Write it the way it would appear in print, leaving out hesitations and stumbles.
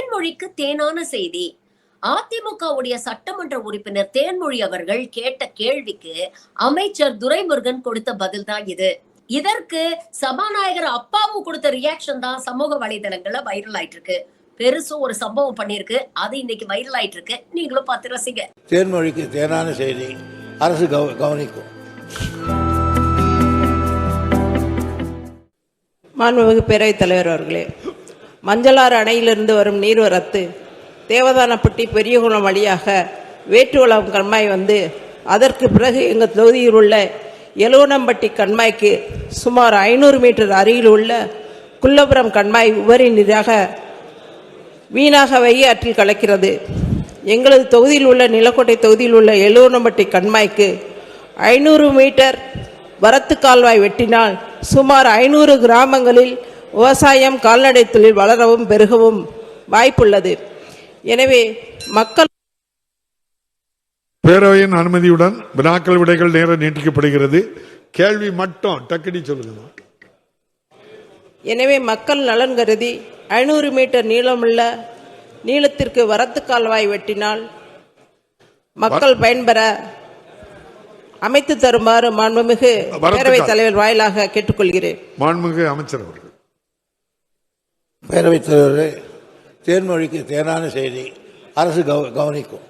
தேன்மொழிக்கு தேனான செய்தி. அதிமுகவுடைய சட்டமன்ற உறுப்பினர் தேன்மொழி அவர்கள் கேட்ட கேள்விக்கு அமைச்சர் துரைமுருகன் கொடுத்த பதில் தான் இது. இதற்கு சபாநாயகர் அப்பாவு கொடுத்த ரியாக்ஷன் தான் சமூக வலைதளங்கள்ல வைரல் ஆயிட்டு இருக்கு. பெருசும் ஒரு சம்பவம் பண்ணிருக்கு, அது இன்னைக்கு வைரல் ஆயிட்டு இருக்கு. நீங்களும் பார்த்து ரசிங்க. தேன்மொழிக்கு தேனான செய்தி அரசு கவனிக்கும். மாண்புமிகு பேரவைத் தலைவர் அவர்களே, மஞ்சளாறு அணையிலிருந்து வரும் நீர்வரத்து தேவதானப்பட்டி பெரியகுளம் வழியாக வேட்டுவளம் கண்மாய் வந்து அதற்கு பிறகு எங்கள் தொகுதியில் உள்ள எலுவனம்பட்டி கண்மாய்க்கு சுமார் 500 மீட்டர் அருகில் உள்ள குள்ளபுரம் கண்மாய் உபரி நீராக வீணாக வைகை ஆற்றில் கலக்கிறது. எங்களது தொகுதியில் உள்ள நிலக்கோட்டை தொகுதியில் உள்ள எலுவனம்பட்டி கண்மாய்க்கு 500 மீட்டர் வரத்து கால்வாய் வெட்டினால் சுமார் 500 கிராமங்களில் விவசாயம் கால்நடை தொழில் வளரவும் பெருகவும் வாய்ப்புள்ளது. எனவே மக்கள் பேரவையின் அனுமதியுடன் வினாக்கள் விடைகள் நேரம் நீட்டிக்கப்படுகிறது. கேள்வி மட்டும் டக்குனி சொல்லுங்க. எனவே மக்கள் நலன் கருதி 500 மீட்டர் நீளமுள்ள நீளத்திற்கு வரத்து கால்வாய் வெட்டினால் மக்கள் பயன்பெற அமைத்து தருமாறு மாண்புமிகு பேரவைத் தலைவர் வாயிலாக கேட்டுக்கொள்கிறேன். மாண்புமிகு அமைச்சர் அவர்கள். பேரவைத் தலைவரே, தேன்மொழிக்கு தேனான செய்தி அரசு கவனிக்கும்.